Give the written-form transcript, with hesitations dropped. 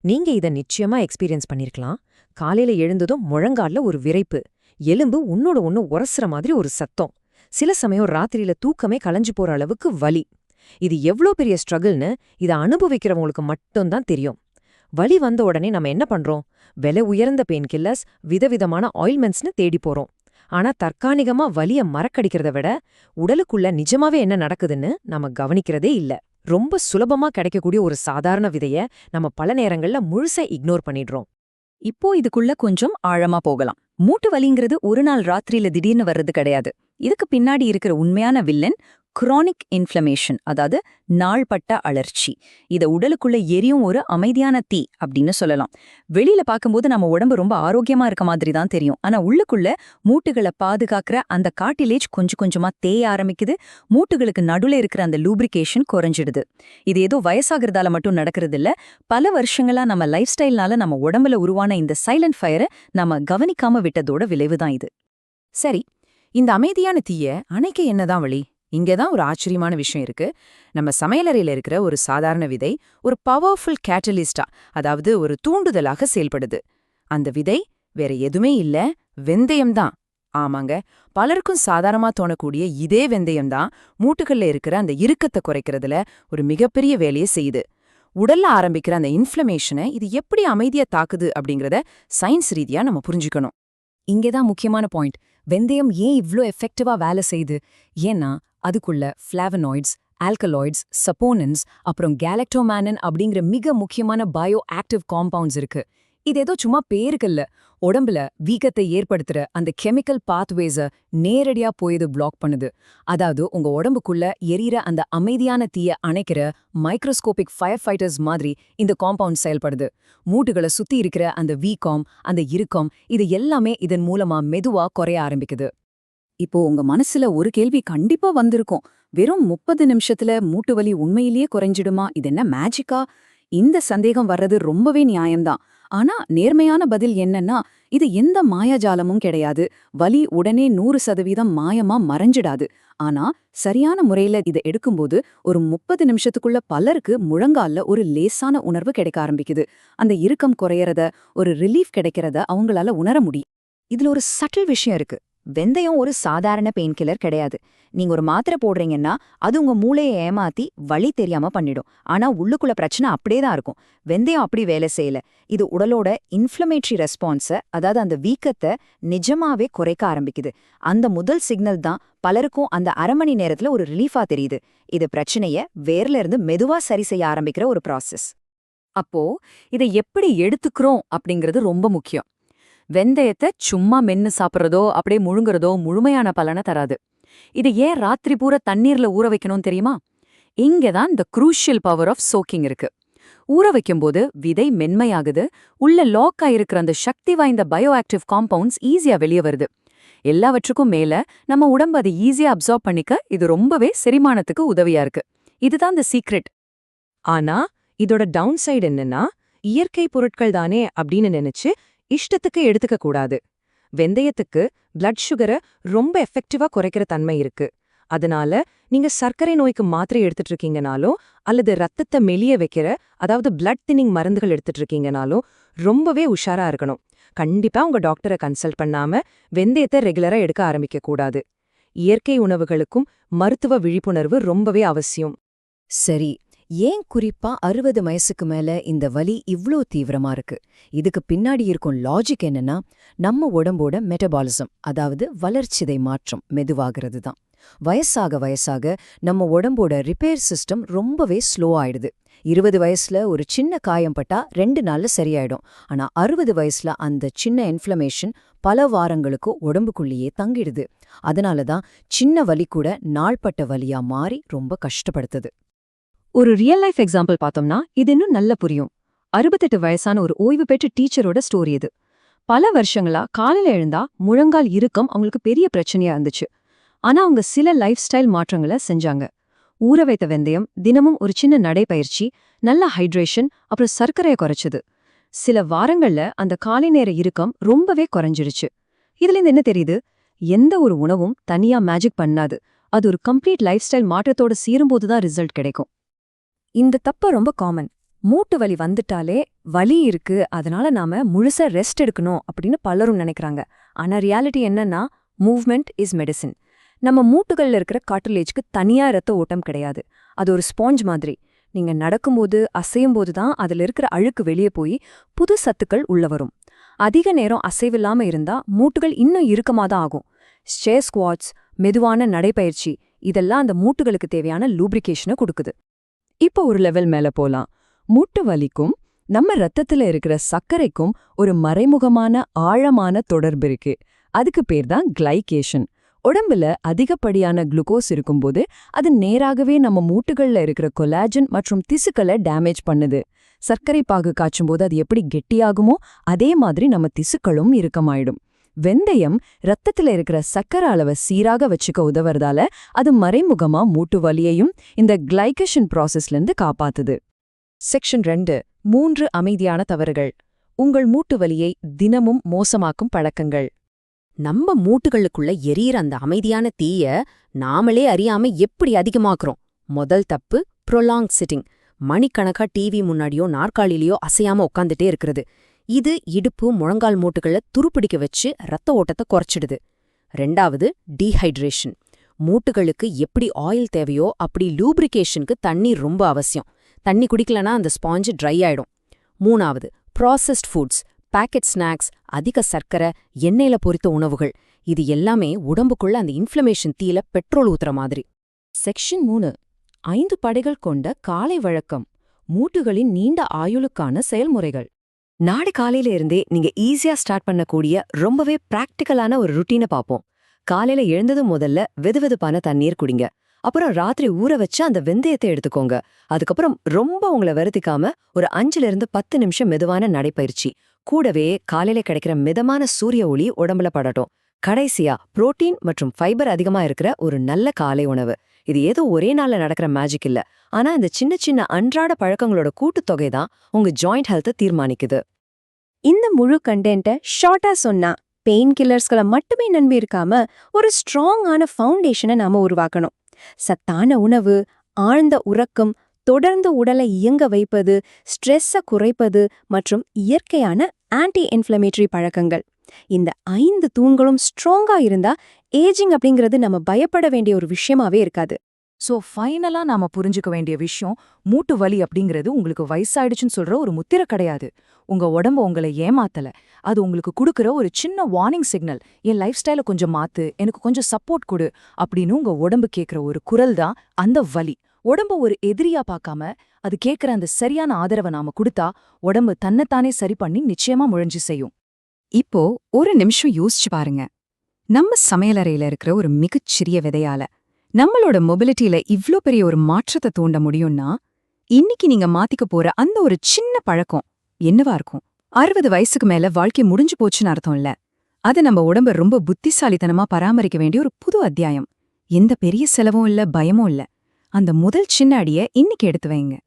நீங்க இத நிச்சயமா எக்ஸ்பீரியன்ஸ் பண்ணிருக்கலாம். காலையில எழுந்ததும் முழங்கால்ல ஒரு விரைப்பு, எலும்பு உன்னோட ஒண்ணு உரசுற மாதிரி ஒரு சத்தம். சில சமயம் ராத்திரியில தூக்கமே கலைஞ்சு போற அளவுக்கு வலி. இது எவ்ளோ பெரிய ஸ்ட்ரகிள்னு இத அனுபவிக்கிறவங்களுக்கு மட்டும்தான் தெரியும். வலி வந்த உடனே நம்ம என்ன பண்றோம்? விலை உயர்ந்த பெயின் கில்லர்ஸ், விதவிதமான ஆயில்மெண்ட்ஸ்னு தேடி போறோம். ஆனா தற்காலிகமா வலிய மறக்கடிக்கிறத விட உடலுக்குள்ள நிஜமாவே என்ன நடக்குதுன்னு நம்ம கவனிக்கிறதே இல்ல. ரொம்ப சுலபமா கிடைக்கக்கூடிய ஒரு சாதாரண விதைய நம்ம பல நேரங்கள்ல முழுசா இக்னோர் பண்ணிடுறோம். இப்போ இதுக்குள்ள கொஞ்சம் ஆழமா போகலாம். மூட்டு வலிங்கிறது ஒரு நாள் ராத்திரியில திடீர்னு வர்றது கிடையாது. இதுக்கு பின்னாடி இருக்கிற உண்மையான வில்லன் குரோனிக் இன்ஃப்ளமேஷன், அதாவது நாள்பட்ட அழற்சி. இத உடலுக்குள்ள எரியும் ஒரு அமைதியான தீ அப்படின்னு சொல்லலாம். வெளியில பார்க்கும்போது நம்ம உடம்பு ரொம்ப ஆரோக்கியமா இருக்க மாதிரி தான் தெரியும். ஆனா உள்ளுக்குள்ள மூட்டுகளை பாதுகாக்கிற அந்த கார்டிலேஜ் கொஞ்சம் கொஞ்சமா தேய ஆரம்பிக்குது. மூட்டுகளுக்கு நடுவுல இருக்கிற அந்த லூப்ரிகேஷன் குறைஞ்சிடுது. இது ஏதோ வயசாகிறதால மட்டும் நடக்கிறது இல்ல. பல வருஷங்களா நம்ம லைஃப் ஸ்டைல்னால நம்ம உடம்புல உருவான இந்த சைலண்ட் ஃபயரை நம்ம கவனிக்காம விட்டதோட விளைவுதான் இது. சரி, இந்த அமைதியான தீய அணைக்க என்னதான் வழி? இங்கதான் ஒரு ஆச்சரியமான விஷயம் இருக்கு. நம்ம சமையலறையில இருக்கிற ஒரு சாதாரண விதை ஒரு பவர்ஃபுல் கேட்டலிஸ்டா, அதாவது ஒரு தூண்டுதலாக செயல்படுது. அந்த விதை வேற எதுவுமே இல்ல, வெந்தயம்தான். ஆமாங்க, பலருக்கும் சாதாரணமா தோணக்கூடிய இதே வெந்தயம்தான் மூட்டுகள்ல இருக்கிற அந்த இறுக்கத்தை குறைக்கிறதுல ஒரு மிகப்பெரிய வேலையை செய்யுது. உடல்ல ஆரம்பிக்கிற அந்த இன்ஃப்ளமேஷனை இது எப்படி அமைதியா தாக்குது அப்படிங்கறத சயின்ஸ் ரீதியா நம்ம புரிஞ்சுக்கணும். இங்கேதான் முக்கியமான பாயிண்ட். வெந்தயம் ஏன் இவ்ளோ எஃபெக்டிவா வேலை செய்யுது? ஏன்னா அதுக்குள்ள ஃபிளாவனாய்ட்ஸ், ஆல்கலாய்ட்ஸ், சப்போனன்ஸ், அப்புறம் கேலக்டோமேனன் அப்படிங்கிற மிக முக்கியமான பயோ ஆக்டிவ் காம்பவுண்ட்ஸ் இருக்கு. இது ஏதோ சும்மா பேருக்கல்ல, உடம்புல வீக்கத்தை ஏற்படுத்துற அந்த கெமிக்கல் பாத்வேஸ நேரடியா போய் இது பிளாக் பண்ணுது. அதாவது உங்க உடம்புக்குள்ள எரியிற அந்த அமைதியான தீய அணைக்கிற மைக்ரோஸ்கோபிக் ஃபயர் ஃபைட்டர்ஸ் மாதிரி இந்த காம்பவுண்ட் செயல்படுது. மூட்டுகளை சுத்தி இருக்கிற அந்த வீக்கம், அந்த இறுக்கம், இது எல்லாமே இதன் மூலமா மெதுவா குறைய ஆரம்பிக்குது. இப்போ உங்க மனசுல ஒரு கேள்வி கண்டிப்பா வந்திருக்கும். வெறும் 30 நிமிஷத்துல மூட்டு வலி உண்மையிலேயே குறைஞ்சிடுமா? இது என்ன மேஜிக்கா? இந்த சந்தேகம் வர்றது ரொம்பவே நியாயம்தான். ஆனா நேர்மையான பதில் என்னன்னா, இது எந்த மாயாஜாலமும் கிடையாது. வலி உடனே 100% மாயமா மறைஞ்சிடாது. ஆனா சரியான முறையில இதை எடுக்கும்போது ஒரு 30 நிமிஷத்துக்குள்ள பலருக்கு முழங்கால்ல ஒரு லேசான உணர்வு கிடைக்க ஆரம்பிக்குது. அந்த இறுக்கம் குறையறத, ஒரு ரிலீஃப் கிடைக்கிறத அவங்களால உணர முடியும். இதுல ஒரு சட்டில் விஷயம் இருக்கு. வெந்தயம் ஒரு சாதாரண பெயின் கில்லர் கிடையாது. நீங்க ஒரு மாத்திரை போடுறீங்கன்னா அது உங்க மூளையை ஏமாத்தி வலி தெரியாம பண்ணிடும். ஆனா உள்ளுக்குள்ள பிரச்சனை அப்படியே தான் இருக்கும். வெந்தயம் அப்படி வேலை செய்யல. இது உடலோட இன்ஃப்ளமேட்டரி ரெஸ்பான்ஸ, அதாவது அந்த வீக்கத்தை நிஜமாவே குறைக்க ஆரம்பிக்குது. அந்த முதல் சிக்னல் தான் பலருக்கும் அந்த அரை மணி நேரத்துல ஒரு ரிலீஃபா தெரியுது. இது பிரச்சனைய வேர்ல இருந்து மெதுவா சரி செய்ய ஆரம்பிக்கிற ஒரு ப்ராசஸ். அப்போ இதை எப்படி எடுத்துக்கிறோம் அப்படிங்கிறது ரொம்ப முக்கியம். வெந்தயத்தை சும்மா மென்னு சாப்பிட்றதோ அப்படியே முழுங்குறதோ முழுமையான பலனை தராது. இதை ஏன் ராத்திரி பூரா தண்ணீர்ல ஊற வைக்கணும் தெரியுமா? இங்கதான் இந்த குரூஷியல் பவர் ஆஃப் சோக்கிங் இருக்கு. ஊற வைக்கும்போது விதை மென்மையாகுது. உள்ள லாக் ஆயிருக்கிற அந்த சக்தி வாய்ந்த பயோ ஆக்டிவ் காம்பவுண்ட்ஸ் ஈஸியா வெளியே வருது. எல்லாவற்றுக்கும் மேல நம்ம உடம்பு அதை ஈஸியா அப்சார்ப் பண்ணிக்க இது ரொம்பவே செரிமானத்துக்கு உதவியா இருக்கு. இதுதான் இந்த சீக்ரெட். ஆனா இதோட டவுன் சைடு என்னன்னா, இயற்கை பொருட்கள் தானே அப்படின்னு நினைச்சு இஷ்டத்துக்கு எடுத்துக்க கூடாது. வெந்தயத்துக்கு பிளட் சுகரை ரொம்ப எஃபெக்டிவா குறைக்கிற தன்மை இருக்கு. அதனால நீங்க சர்க்கரை நோய்க்கு மாத்திரை எடுத்துட்டு இருக்கீங்கனாலோ அல்லது ரத்தத்தை மெலிய வைக்கிற, அதாவது பிளட் தின்னிங் மருந்துகள் எடுத்துட்டு இருக்கீங்கனாலோ ரொம்பவே உஷாரா இருக்கணும். கண்டிப்பா உங்க டாக்டரை கன்சல்ட் பண்ணாம வெந்தயத்தை ரெகுலரா எடுக்க ஆரம்பிக்க கூடாது. இயற்கை உணவுகளுக்கும் மருத்துவ விழிப்புணர்வு ரொம்பவே அவசியம். சரி, ஏன் குறிப்பா 60 வயசுக்கு மேல இந்த வலி இவ்ளோ தீவிரமா இருக்கு? இதுக்கு பின்னாடி இருக்கும் லாஜிக் என்னன்னா, நம்ம உடம்போட மெட்டபாலிசம், அதாவது வளர்ச்சிதை மாற்றம் மெதுவாகிறது தான். வயசாக வயசாக நம்ம உடம்போட ரிப்பேர் சிஸ்டம் ரொம்பவே ஸ்லோ ஆயிடுது. 20 வயசுல ஒரு சின்ன காயம் பட்டா 2 நாள்ல சரியாயிடும். ஆனா 60 வயசுல அந்த சின்ன இன்ஃப்ளமேஷன் பல வாரங்களுக்கு உடம்புக்குள்ளேயே தங்கிடுது. அதனாலதான் சின்ன வலி கூட நாள்பட்ட வலியா மாறி ரொம்ப கஷ்டப்படுத்துது. ஒரு ரியல் லைஃப் எக்ஸாம்பிள் பார்த்தோம்னா இது இன்னும் நல்ல புரியும். 68 வயசான ஒரு ஓய்வு பெற்ற டீச்சரோட ஸ்டோரி இது. பல வருஷங்களா காலையில எழுந்தா முழங்கால் இறுக்கம் அவங்களுக்கு பெரிய பிரச்சனையா இருந்துச்சு. ஆனா அவங்க சில லைஃப் ஸ்டைல் மாற்றங்களை செஞ்சாங்க. ஊற வைத்த வெந்தயம், தினமும் ஒரு சின்ன நடைப்பயிற்சி, நல்ல ஹைட்ரேஷன், அப்புறம் சர்க்கரையை குறைச்சது. சில வாரங்கள்ல அந்த காலை நேர இறுக்கம் ரொம்பவே குறைஞ்சிருச்சு. இதுல இருந்து என்ன தெரியுது? எந்த ஒரு உணவும் தனியா மேஜிக் பண்ணாது. அது ஒரு கம்ப்ளீட் லைஃப் ஸ்டைல் மாற்றத்தோட சேரும்போதுதான் ரிசல்ட் கிடைக்கும். இந்த தப்பு ரொம்ப காமன். மூட்டு வலி வந்துட்டாலே வலி இருக்கு, அதனால நாம முழுசா ரெஸ்ட் எடுக்கணும் அப்படின்னு பலரும் நினைக்கிறாங்க. ஆனா ரியாலிட்டி என்னன்னா, மூவ்மெண்ட் இஸ் மெடிசின். நம்ம மூட்டுகள்ல இருக்கிற கார்டிலேஜ்க்கு தனியா ரத்த ஓட்டம் கிடையாது. அது ஒரு ஸ்பாஞ்ச் மாதிரி. நீங்க நடக்கும்போது அசையும் போது தான் அதுல இருக்கிற அழுக்கு வெளியே போய் புது சத்துக்கள் உள்ள வரும். அதிக நேரம் அசைவில்லாம இருந்தா மூட்டுகள் இன்னும் இறுக்கமா தான் ஆகும். ஸ்டேர் ஸ்குவாட்ஸ், மெதுவான நடைப்பயிற்சி இதெல்லாம் அந்த மூட்டுகளுக்கு தேவையான லூப்ரிகேஷனை கொடுக்குது. இப்போ ஒரு லெவல் மேல போலாம். மூட்டு வலிக்கும் நம்ம ரத்தத்துல இருக்கிற சர்க்கரைக்கும் ஒரு மறைமுகமான ஆழமான தொடர்பு இருக்கு. அதுக்கு பேர் தான் கிளைகேஷன். உடம்புல அதிகப்படியான குளுக்கோஸ் இருக்கும்போது அது நேராகவே நம்ம மூட்டுகள்ல இருக்கிற கொலாஜன் மற்றும் திசுக்களை டேமேஜ் பண்ணுது. சர்க்கரை பாகு காய்ச்சும்போது அது எப்படி கெட்டியாகுமோ அதே மாதிரி நம்ம திசுக்களும் இறுக்கமாயிடும். வெந்தயம் ரத்தத்துல இருக்கிற சர்க்கரை அளவை சீராக வச்சுக்க உதவுறதால அது மறைமுகமா மூட்டு வலியையும் இந்த கிளைகேஷன் ப்ராசஸ்லேருந்து காப்பாத்துது. செக்ஷன் 2 3 அமைதியான தவறுகள். உங்கள் மூட்டு வலியை தினமும் மோசமாக்கும் பழக்கங்கள். நம்ம மூட்டுகளுக்குள்ள எரியற அந்த அமைதியான தீய நாமளே அறியாம எப்படி அதிகமாக்குறோம். முதல் தப்பு ப்ரொலாங் சிட்டிங். மணிக்கணக்கா டிவி முன்னாடியோ நாற்காலிலேயோ அசையாம உட்காந்துட்டே இருக்கிறது. இது இடுப்பு முழங்கால் மூட்டுகளை துருப்பிடிக்க வச்சு ரத்த ஓட்டத்தை குறைச்சிடுது. 2வது டீஹைட்ரேஷன். மூட்டுகளுக்கு எப்படி ஆயில் தேவையோ அப்படி லூப்ரிகேஷனுக்கு தண்ணி ரொம்ப அவசியம். தண்ணி குடிக்கலனா அந்த ஸ்பாஞ்சு ட்ரை ஆயிடும். 3வது ப்ராசஸ்ட் ஃபுட்ஸ், பேக்கெட் ஸ்நாக்ஸ், அதிக சர்க்கரை, எண்ணெயில பொரித்த உணவுகள். இது எல்லாமே உடம்புக்குள்ள அந்த இன்ஃப்ளமேஷன் தீல பெட்ரோல் ஊத்துற மாதிரி. செக்ஷன் 3 5 படைகள் கொண்ட காலை வழக்கம். மூட்டுகளின் நீண்ட ஆயுளுக்கான செயல்முறைகள். நாடு காலையில இருந்தே நீங்க ஈஸியா ஸ்டார்ட் பண்ணக்கூடிய ரொம்பவே பிராக்டிக்கலான ஒரு ருட்டீனை பார்ப்போம். காலையில எழுந்ததும் முதல்ல வெதுவெதுப்பான தண்ணீர் குடிங்க. அப்புறம் ராத்திரி ஊற வச்சு அந்த வெந்தயத்தை எடுத்துக்கோங்க. அதுக்கப்புறம் ரொம்ப உங்களை வருத்திக்காம ஒரு 5-10 நிமிஷம் மெதுவான நடைப்பயிற்சி. கூடவே காலையில கிடைக்கிற மிதமான சூரிய ஒளி உடம்புல படட்டும். கடைசியா புரோட்டீன் மற்றும் ஃபைபர் அதிகமா இருக்கிற ஒரு நல்ல காலை உணவு. இது ஏதோ ஒரே நாள்ல நடக்கிற மேஜிக் இல்ல. ஆனா இந்த சின்ன சின்ன அன்றாட பழக்கங்களோட கூட்டுத்தொகை தான் உங்க ஜாயிண்ட் ஹெல்த்தை தீர்மானிக்குது. இந்த முழு கண்டென்ட்டை ஷார்ட்டா சொன்னா, பெயின் கில்லர்ஸ்களை மட்டுமே நம்பி இருக்காம ஒரு ஸ்ட்ராங்கான ஃபவுண்டேஷனை நாம உருவாக்கணும். சத்தான உணவு, ஆழ்ந்த உறக்கம், தொடர்ந்து உடலை இயங்க வைப்பது, ஸ்ட்ரெஸ்ஸை குறைப்பது மற்றும் இயற்கையான ஆன்டி இன்ஃப்ளமேட்டரி பழக்கங்கள். இந்த 5 தூண்களும் ஸ்ட்ராங்கா இருந்தா ஏஜிங் அப்படிங்கிறது நம்ம பயப்பட வேண்டிய ஒரு விஷயமாவே இருக்காது. சோ ஃபைனலா நாம புரிஞ்சுக்க வேண்டிய விஷயம், மூட்டு வலி அப்படிங்கிறது உங்களுக்கு வயசாயிடுச்சுன்னு சொல்ற ஒரு முத்திரை கிடையாது. உங்க உடம்பு உங்களை ஏமாத்தல. அது உங்களுக்கு கொடுக்குற ஒரு சின்ன வார்னிங் சிக்னல். என் லைஃப் ஸ்டைல கொஞ்சம் மாத்து, எனக்கு கொஞ்சம் சப்போர்ட் கொடு அப்படின்னு உங்க உடம்பு கேட்கிற ஒரு குரல் தான் அந்த வலி. உடம்ப ஒரு எதிரியா பார்க்காம அது கேட்கிற அந்த சரியான ஆதரவை நாம கொடுத்தா உடம்பு தன்னைத்தானே சரி பண்ணி நிச்சயமா முழஞ்சு செய்யும். இப்போ ஒரு நிமிஷம் யோசிச்சு பாருங்க. நம்ம சமையலறையில இருக்கிற ஒரு மிகச்சிறிய விதையால நம்மளோட மொபிலிட்டியில இவ்ளோ பெரிய ஒரு மாற்றத்தை தூண்ட முடியும்னா, இன்னைக்கு நீங்க மாத்திக்க போற அந்த ஒரு சின்ன பழக்கம் என்னவா இருக்கும்? 60 வயசுக்கு மேல வாழ்க்கை முடிஞ்சு போச்சுன்னு அர்த்தம் இல்ல. அது நம்ம உடம்ப ரொம்ப புத்திசாலித்தனமா பராமரிக்க வேண்டிய ஒரு புது அத்தியாயம். எந்த பெரிய செலவும் இல்ல, பயமும் இல்ல. அந்த முதல் சின்ன அடிய இன்னைக்கு எடுத்து வைங்க.